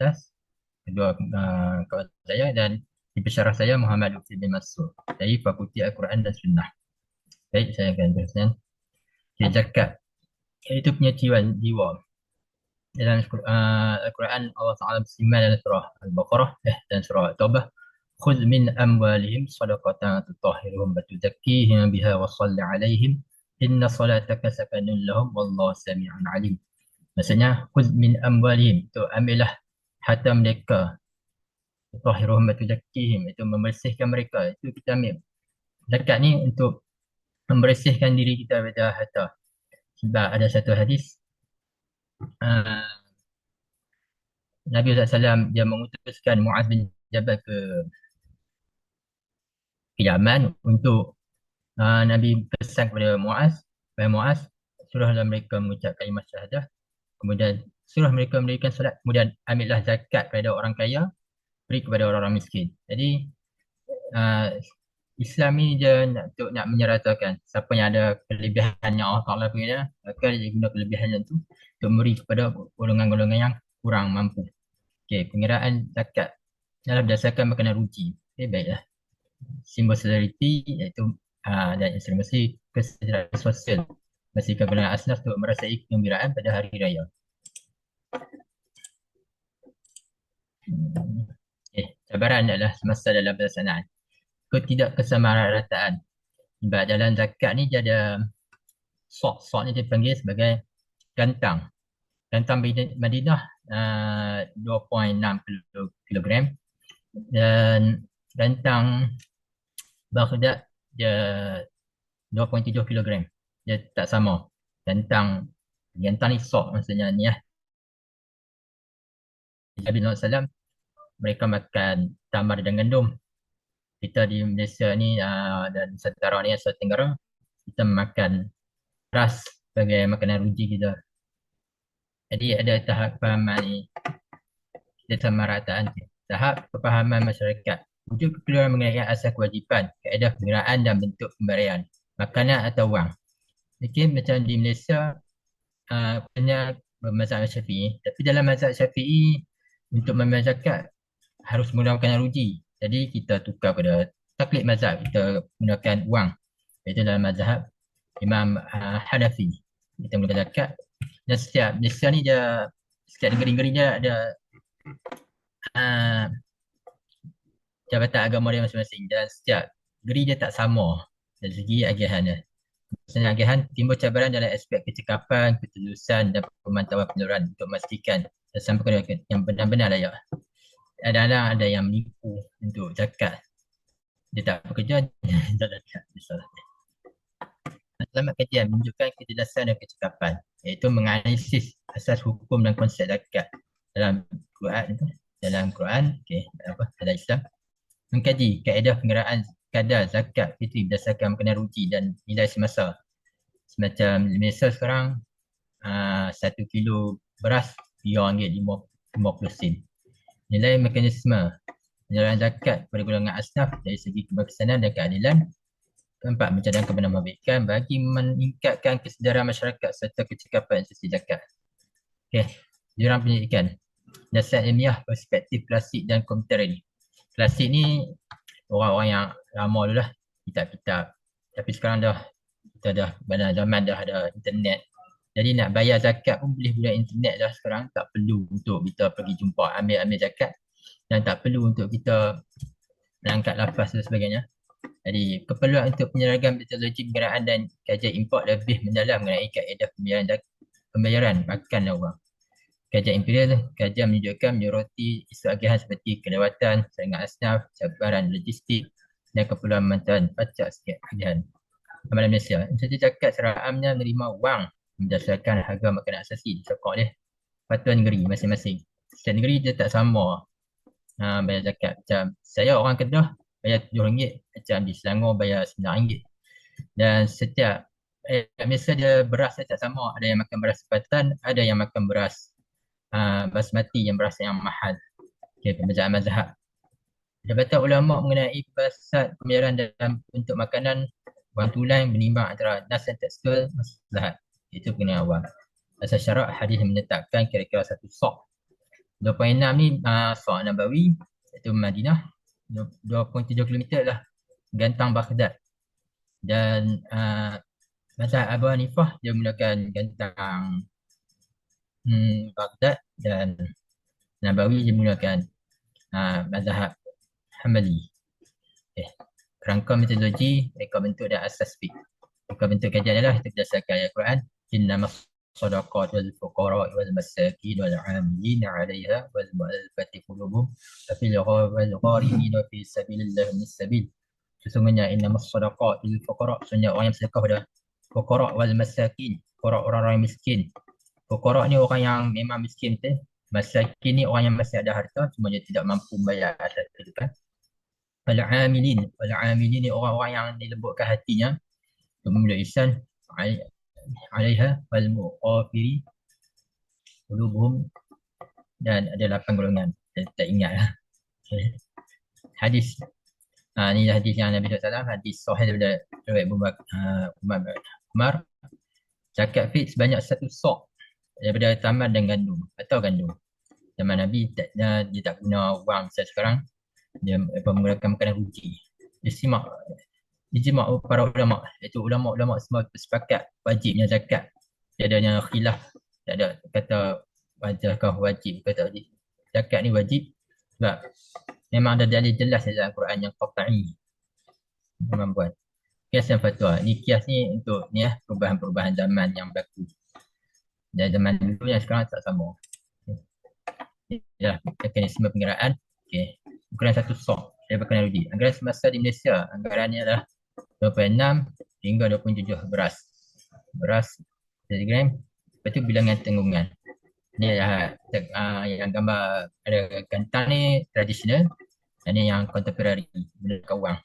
atas, kedua kawan saya, dan di pensyarah saya Muhammad Lutfi bin Mansur dari Fakulti Al-Quran dan Sunnah. Baik, saya akan teruskan. Okay, zakat. Itu punya jiwa. Dalam Al-Quran Allah Ta'ala berfirman dalam surah Al-Baqarah dan surah At-Taubah, khudh min amwalihim sadaqatan tutahhiruhum wa tuzakkihim biha wa shalli 'alaihim inna salataka sakanun lahum wallahu sami'un 'alim. Maksudnya khudh min amwalihim, itu ambillah harta mereka, tutahhiruhum wa tuzakkihim, itu membersihkan mereka, itu kita ambil. Zakat ni untuk membersihkan diri kita daripada harta. Sebab ada satu hadis, uh, Nabi SAW dia mengutuskan Muaz bin Jabal ke Yaman untuk Nabi pesan kepada Muaz, supaya Muaz suruhlah mereka mengucap kalimah syahadah, kemudian suruh mereka mendirikan solat, kemudian ambillah zakat pada orang kaya, beri kepada orang-orang miskin. Jadi uh, Islam ni dia nak menyeratakan siapa yang ada kelebihan yang Allah Ta'ala beri dia, maka dia guna kelebihan itu untuk memberi kepada golongan-golongan yang kurang mampu. Okey, pengiraan zakat adalah berdasarkan makanan ruji. Okey, baiklah. Simbol solidariti iaitu dan instrumensi kesejahteraan sosial. Masihkan golongan asnaf untuk merasai kegembiraan pada hari raya. Cabaran adalah semasa dalam pelaksanaan. Ketidakkesamarataan. Sebab dalam zakat ni dia ada sok. Sok ni dipanggil sebagai gantang. Gantang Madinah 2.6 kilogram dan gantang Baghdad dia 2.7 kilogram. Dia tak sama. Gantang ni sok maksudnya ni . Nabi SAW mereka makan tamar dan gandum. Kita di Malaysia ni dan Nusantara ni, Asia Tenggara, kita makan beras sebagai makanan ruji kita. Jadi ada tahap kefahaman ni, kesamarataan, tahap kefahaman masyarakat. Wujud kekeliruan mengenai asas kewajipan, kaedah pengiraan dan bentuk pemberian, makanan atau wang. Mungkin macam di Malaysia banyak mazhab Syafi'i, tapi dalam mazhab Syafi'i untuk membayar zakat harus menggunakan ruji. Jadi kita tukar pada taklid mazhab, kita gunakan wang. Itu dalam mazhab Imam Hanafi. Kita menggunakan zakat. Dan setiap Malaysia ni dia, setiap negeri-negeri dia ada jabatan agama dia masing-masing. Dan setiap negeri dia tak sama dari segi agihan dia. Maksudnya agihan timbul cabaran dalam aspek kecekapan, ketulusan dan pemantauan penyeluruhan untuk memastikan dan sampai ke yang benar-benar layak. Kadang-kadang ada yang menipu untuk zakat. Dia tak bekerja, dia tak zakat. Selamat kajian menunjukkan kejelasan dan kecekapan, iaitu menganalisis asas hukum dan konsep zakat dalam Quran, dalam Islam. Mengkaji kaedah pengiraan kadar zakat fitri berdasarkan makanan ruji dan nilai semasa. Semacam di Malaysia sekarang 1 kilo beras RM2.50. Nilai mekanisme penyaluran zakat kepada golongan asnaf dari segi keberkesanan dan keadilan. Keempat, mencadangkan penambahbaikan bagi meningkatkan kesedaran masyarakat serta kecekapan institusi zakat. Okey, jurang pendidikan. Dasar ilmiah perspektif klasik dan kontemporari. Klasik ni orang-orang yang lama dulu lah, kitab-kitab. Tapi sekarang kita dah pada zaman dah ada internet. Jadi nak bayar zakat pun boleh guna internet dah sekarang. Tak perlu untuk kita pergi jumpa ambil zakat. Dan tak perlu untuk kita mengangkat lafaz dan sebagainya. Jadi keperluan untuk penyeragam metodologi pengiraan dan kajian import lebih mendalam mengenai kaedah pembayaran makan dan wang. Kajian imperial, kajian menunjukkan menyoroti isu agihan seperti kelewatan, saringan asnaf, cabaran logistik dan keperluan pemantauan pajak setiap agihan. Amalan Malaysia, institusi zakat serahamnya menerima wang berdasarkan harga makanan asasi disokong oleh patuan negeri masing-masing. Setiap negeri dia tak sama bayar zakat. Macam saya orang Kedah bayar RM7, macam di Selangor bayar RM9. Dan setiap Malaysia dia beras dia tak sama. Ada yang makan beras tempatan, ada yang makan beras basmati yang beras yang mahal. Okay, pembacaan mazhab. Jabatan ulama mengenai fasad pembayaran dalam bentuk makanan wang tunai berimbang antara nas dan tekstil maslahat. Itu pengenaan wang. Asas syarak hadis menetapkan kira-kira 1 sok 2.6 ni Sa' Nabawi iaitu Madinah, 2.7 km lah Gantang Baghdad. Dan mazhab Abu Hanifah dia menggunakan Gantang Baghdad, dan Nabawi dia menggunakan mazhab Hambali. Kerangka metodologi, reka bentuk dan asas fiqh. Reka bentuk kajian adalah itu berdasarkan ayat Quran, innamas sadaqat wal fuqara wal masakin wal 'amilin 'alaiha wal mu'allafati qulubuhum wal gharimin fi sabilillah min sabil. Sesungguhnya innamas sadaqat lil fuqara, sesungguhnya orang yang bersedekah pada fuqara wal masakin, fuqara orang-orang yang miskin. Fuqara ni orang yang memang miskin betul. Masakin ni orang yang masih ada harta cuma dia tidak mampu membayar atas kehidupan. Wal-'amilin ni orang-orang yang dilembutkan hatinya untuk memulai ihsan 'alaiha wal muqafiri qulubuhum, dan ada 8 golongan. Saya tak ingat lah. Hadis. Ni hadis yang Nabi SAW, hadis sahih daripada riwayat Umar. Zakat fit sebanyak 1 sok daripada tamar dan gandum atau gandum. Zaman Nabi dia tak guna wang macam sekarang. Dia menggunakan makanan ruji. Ijma' para ulama, iaitu ulama-ulama semua bersepakat wajibnya zakat. Tiadanya khilaf, tak ada kata wajibkah wajib ke tak wajib. Zakat ni wajib sebab memang ada dalil jelas dalam Al-Quran yang qat'i memang buat. Kias dan fatwa. Ni kias ni untuk ni perubahan-perubahan zaman yang berlaku. Dan zaman dulu yang sekarang tak sama. Ya, mekanisme pengiraan. Okey. Ukuran 1 sok dari makanan ruji. Anggaran semasa di Malaysia, anggarannya adalah 26 hingga 27 beras. Beras 1 gram. Lepas tu bilangan tanggungan. Ni adalah yang gambar ada gantang ni tradisional. Dan ni yang contemporary, menggunakan wang.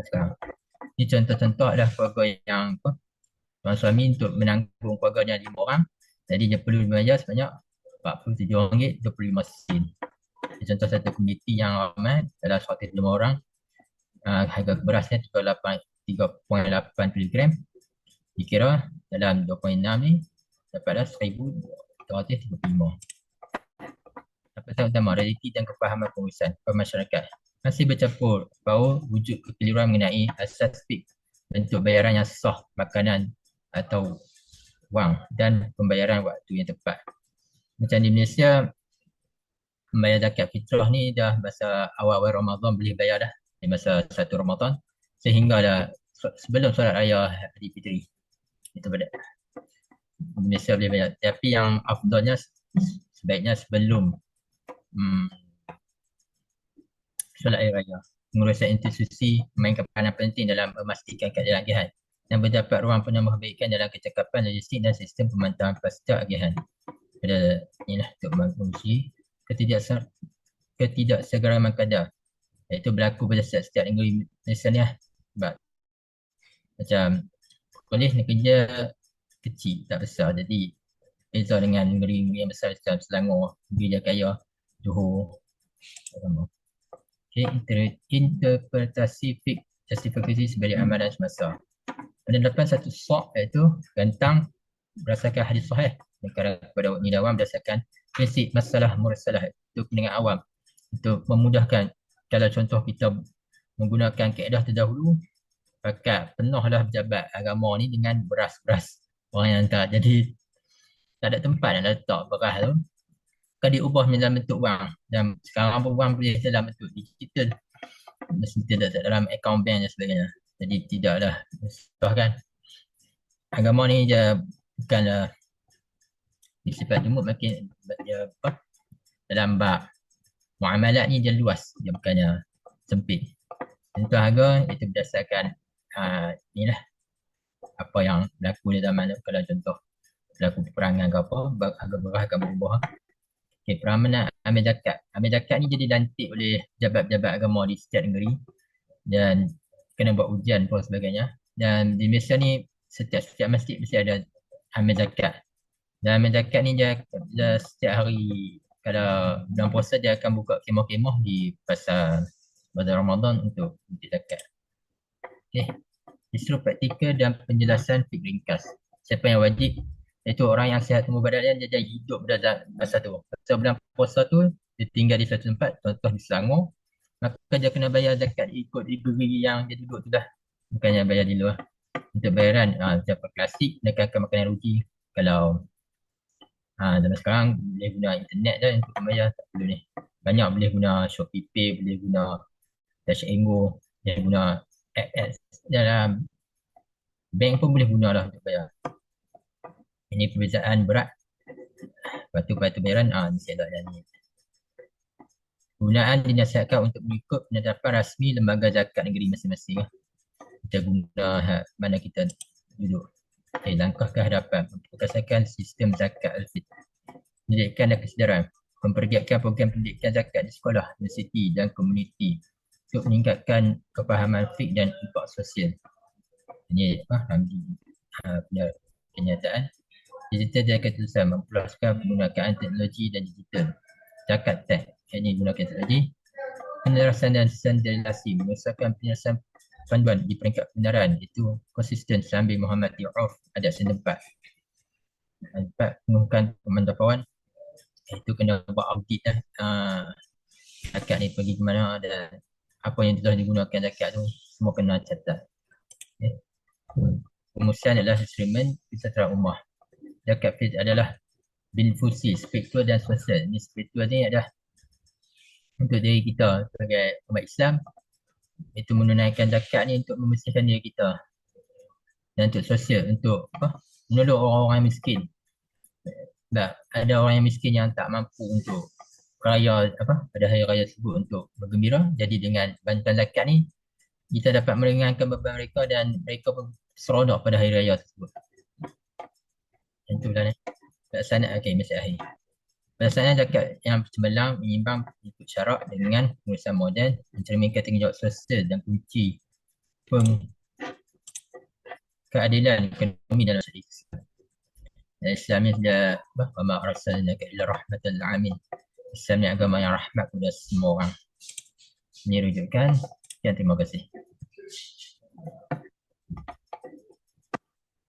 Sekarang. Ni contoh-contoh adalah keluarga yang tuan suami untuk menanggung keluarganya 5 orang. Jadi dia perlu membayar sebanyak RM47, 25 sen. Contoh satu komuniti yang ramai dalam 105 orang, harga berasnya 3.8 kg. Dikira dalam 2.6 ni dapatlah 1,235. Pertama utama, realiti dan kefahaman pengurusan masyarakat masih bercampur bahawa wujud kekeliruan mengenai asas fiqh, bentuk bayaran yang sah, makanan atau wang, dan pembayaran waktu yang tepat. Macam di Malaysia, membayar zakat fitrah ni dah masa awal-awal Ramadan boleh bayar dah, di masa 1 Ramadan sehingga dah sebelum solat raya Aidilfitri. Itu pada Malaysia boleh bayar. Tapi yang afdalnya sebaiknya sebelum solat raya. Pengurusan institusi memainkan peranan penting dalam memastikan keadaan agihan dan berdapat ruang penambahbaikan dalam kecakapan logistik dan sistem pemantauan pasca agihan. Pada inilah untuk menguji ketidaksegeraman kadar, iaitu berlaku pada setiap negeri Malaysia ni lah. Sebab macam polis ni kerja kecil, tak besar. Jadi beza dengan negeri-negeri yang besar macam Selangor, negeri Jaya, Johor. Okay, interpretasi fiqh justifikasi sebagai amalan semasa. Pendapat 1 sok iaitu gantang berdasarkan hadis sahih kepada Ibn Awam berdasarkan prinsip masalah mursalah, itu pendengar awam, untuk memudahkan. Kalau contoh kita menggunakan kaedah terdahulu, pakat penuhlah pejabat agama ni dengan beras-beras orang yang hantar. Jadi tak ada tempat nak letak beras tu, kan diubah dalam bentuk wang. Dan sekarang pun wang boleh dalam bentuk digital, mesti tidak dalam account bank dan sebagainya. Jadi tidaklah susah kan. Agama ni dia bukanlah bersifat jumud, makin dia dalam bab muamalat ni dia luas, dia bukannya sempit. Contoh harga itu berdasarkan inilah apa yang berlaku di zaman tu. Kalau contoh berlaku peperangan ke apa, harga beras akan berubah. Okay, peramanan amil zakat. Amil zakat ni jadi dilantik oleh pejabat-pejabat agama di setiap negeri dan kena buat ujian pun sebagainya. Dan di Malaysia ni setiap masjid mesti ada amil zakat. Dan amil zakat ni dia setiap hari, kalau bulan puasa dia akan buka kemah-kemah di pasar bazar Ramadan untuk zakat. Okay. Isu praktikal dan penjelasan fiqh ringkas. Siapa yang wajib Iaitu orang yang sihat tubuh badannya dia jadi hidup pada masa tu. Masa bulan puasa tu dia tinggal di satu tempat, contoh di Selangor, maka dia kena bayar zakat ikut negeri yang dia duduk tu dah. Bukannya bayar di luar. Untuk bayaran macam klasik dia akan makan rugi. Kalau zaman sekarang boleh guna internet je untuk bayar, tak perlu ni. Banyak boleh guna Shopee Pay, boleh guna Dash Engo, boleh guna apps dalam bank pun boleh guna lah untuk bayar. Ini perbezaan berat. Lepas tu bayaran, ni saya tak ni. Penggunaan dinasihatkan untuk mengikut penetapan rasmi lembaga zakat negeri masing-masing. Kita guna mana kita duduk. Langkah ke hadapan untuk memperkasakan sistem zakat al-fitr. Pendidikan dan kesedaran. Mempergiatkan program pendidikan zakat di sekolah, universiti dan komuniti untuk meningkatkan kepahaman fiqh dan impak sosial. Ini kenyataan. Digital zakat tulisan memperluaskan penggunaan teknologi dan digital. Zakat tech, ini gunakan teknologi. Penjelasan dan standardisasi mengusahakan penyelesaian panduan di peringkat kebenaran itu konsisten sambil menghormati uruf adat setempat. Empat, mengumumkan pemantauan itu kena buat audit lah. Zakat ni pergi ke mana dan apa yang telah digunakan zakat tu semua kena catat. Okay. Pengusian adalah instrumen kesejahteraan ummah. Zakat fitr adalah bil fungsi spiritual dan sosial. Ini spiritual ni adalah untuk diri kita sebagai umat Islam, itu menunaikan zakat ni untuk membersihkan diri kita. Dan untuk sosial, untuk menolong orang-orang miskin. Tak, ada orang yang miskin yang tak mampu untuk raya pada hari raya tersebut untuk bergembira. Jadi dengan bantuan zakat ni kita dapat meringankan beban mereka dan mereka pun seronok pada hari raya tersebut. Itulah ni. Pelaksanaan mesej akhir. Pelaksanaan zakat yang cemerlang menyimbang ikut syarak dengan pengurusan moden, mencerminkan tanggungjawab sosial dan kunci keadilan ekonomi dalam syarikat. Islam ni sudah wa arsalnaka illa rahmatan lil alamin. Islam ni agama yang rahmat kepada semua orang. Ini rujukan. Dan terima kasih.